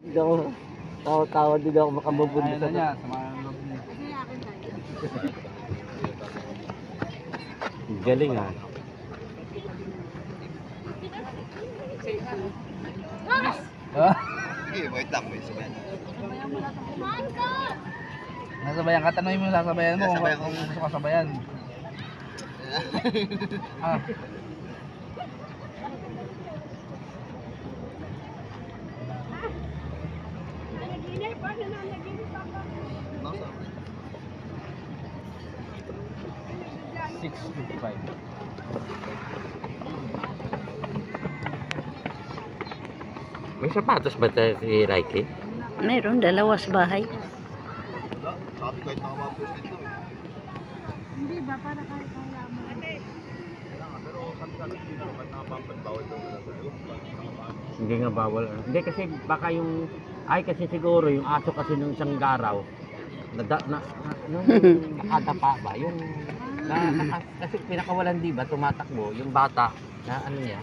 Hindi ako, tawa-tawa din ako makamabunda sa niya, sa mga loob niya. galing ah. Wait lang, may sabayan. Nasabayan ka, tanongin mo yung sasabayan mo kung gusto ka sabayan. Ah. $6.55. May sapatos ba tayo si Raiki? Meron, dalawa sa bahay. Sabi kahit nakapapos nito. Hindi ba? Para kahit kaya mo. Pero sabi hindi naman kahit nakapapos, bawal daw na sa loob. Hindi nga bawal. Hindi kasi baka yung, ay kasi siguro yung aso kasi nung isang garaw, nung nakadapa ba, yung, kasi pinakawalan di ba, tumatakbo, yung bata, na ano niya,